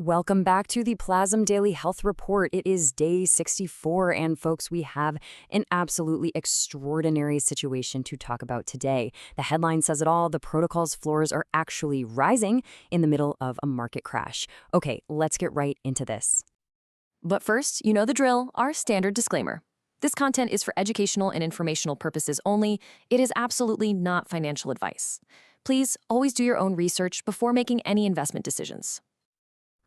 Welcome back to the Plazm Daily Health Report. It is day 64, and folks, we have an absolutely extraordinary situation to talk about today. The headline says it all. The protocol's floors are actually rising in the middle of a market crash. Okay, let's get right into this. But first, you know the drill, our standard disclaimer. This content is for educational and informational purposes only. It is absolutely not financial advice. Please always do your own research before making any investment decisions.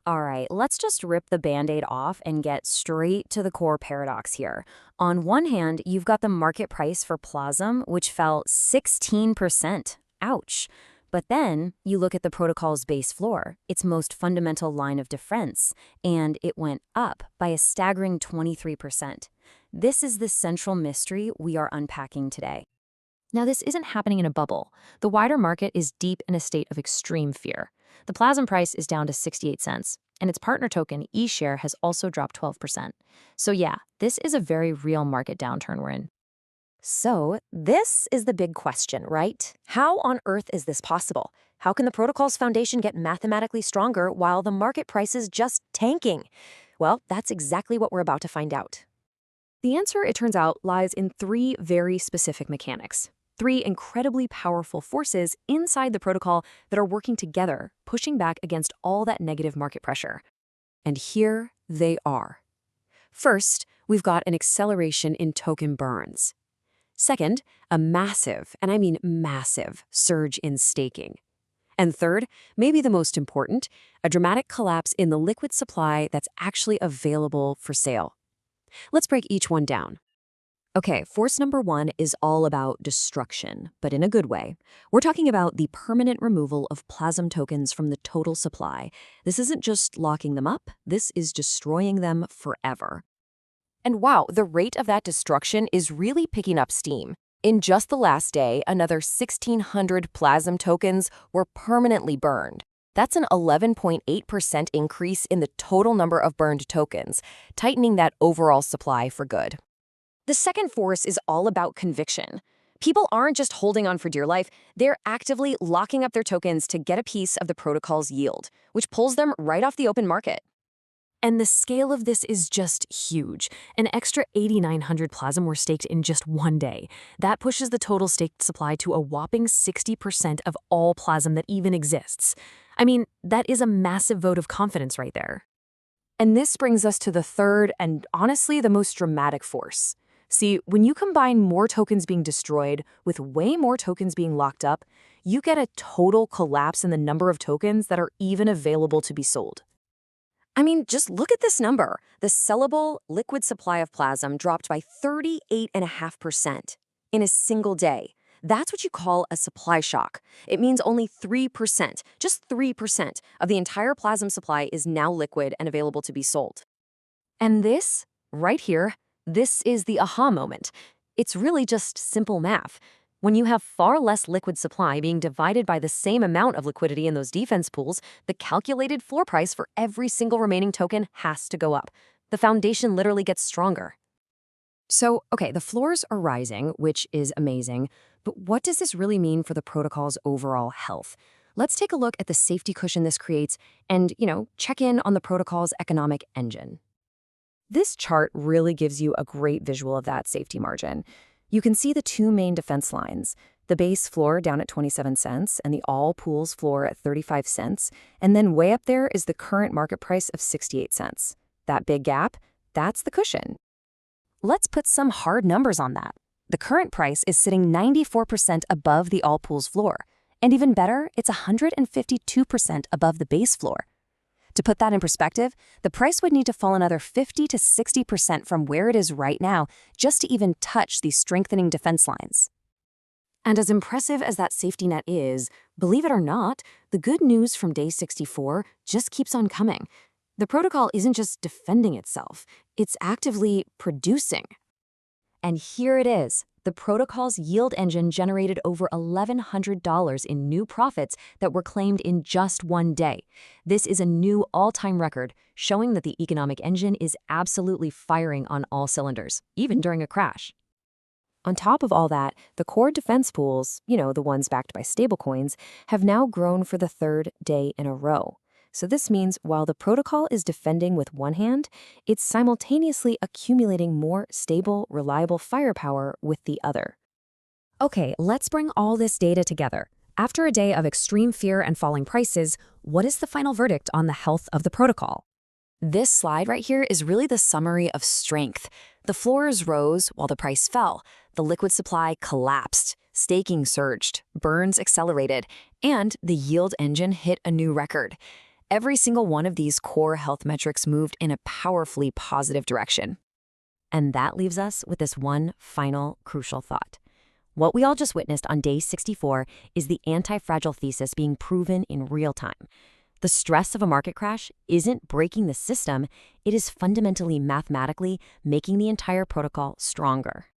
All right, let's just rip the Band-Aid off and get straight to the core paradox here. On one hand, you've got the market price for Plazm, which fell 16%. Ouch. But then you look at the protocol's base floor, its most fundamental line of defense, and it went up by a staggering 23%. This is the central mystery we are unpacking today. Now, this isn't happening in a bubble. The wider market is deep in a state of extreme fear. The Plazm price is down to 68 cents, and its partner token, eShare, has also dropped 12%. So yeah, this is a very real market downturn we're in. So this is the big question, right? How on earth is this possible? How can the protocol's foundation get mathematically stronger while the market price is just tanking? Well, that's exactly what we're about to find out. The answer, it turns out, lies in three very specific mechanics. Three incredibly powerful forces inside the protocol that are working together, pushing back against all that negative market pressure. And here they are. First, we've got an acceleration in token burns. Second, a massive, and I mean massive, surge in staking. And third, maybe the most important, a dramatic collapse in the liquid supply that's actually available for sale. Let's break each one down. Okay, force number one is all about destruction, but in a good way. We're talking about the permanent removal of Plazm tokens from the total supply. This isn't just locking them up, this is destroying them forever. And wow, the rate of that destruction is really picking up steam. In just the last day, another 1,600 Plazm tokens were permanently burned. That's an 11.8% increase in the total number of burned tokens, tightening that overall supply for good. The second force is all about conviction. People aren't just holding on for dear life, they're actively locking up their tokens to get a piece of the protocol's yield, which pulls them right off the open market. And the scale of this is just huge. An extra 8,900 Plazm were staked in just one day. That pushes the total staked supply to a whopping 60% of all Plazm that even exists. I mean, that is a massive vote of confidence right there. And this brings us to the third and honestly the most dramatic force. See, when you combine more tokens being destroyed with way more tokens being locked up, you get a total collapse in the number of tokens that are even available to be sold. I mean, just look at this number. The sellable liquid supply of Plazm dropped by 38.5% in a single day. That's what you call a supply shock. It means only 3%, just 3% of the entire Plazm supply is now liquid and available to be sold. And this, right here, this is the aha moment. It's really just simple math. When you have far less liquid supply being divided by the same amount of liquidity in those defense pools, the calculated floor price for every single remaining token has to go up. The foundation literally gets stronger. So, okay, the floors are rising, which is amazing, but what does this really mean for the protocol's overall health? Let's take a look at the safety cushion this creates and, check in on the protocol's economic engine. This chart really gives you a great visual of that safety margin. You can see the two main defense lines, the base floor down at 27 cents and the all pools floor at 35 cents, and then way up there is the current market price of 68 cents. That big gap, that's the cushion. Let's put some hard numbers on that. The current price is sitting 94% above the all pools floor, and even better, it's 152% above the base floor. To put that in perspective, the price would need to fall another 50 to 60% from where it is right now just to even touch these strengthening defense lines. And as impressive as that safety net is, believe it or not, the good news from day 64 just keeps on coming. The protocol isn't just defending itself, it's actively producing. And here it is. The protocol's yield engine generated over $1,100 in new profits that were claimed in just one day. This is a new all-time record, showing that the economic engine is absolutely firing on all cylinders, even during a crash. On top of all that, the core defense pools, the ones backed by stablecoins, have now grown for the third day in a row. So this means while the protocol is defending with one hand, it's simultaneously accumulating more stable, reliable firepower with the other. Okay, let's bring all this data together. After a day of extreme fear and falling prices, what is the final verdict on the health of the protocol? This slide right here is really the summary of strength. The floors rose while the price fell. The liquid supply collapsed. Staking surged. Burns accelerated. And the yield engine hit a new record. Every single one of these core health metrics moved in a powerfully positive direction. And that leaves us with this one final crucial thought. What we all just witnessed on day 64 is the anti-fragile thesis being proven in real time. The stress of a market crash isn't breaking the system, it is fundamentally mathematically making the entire protocol stronger.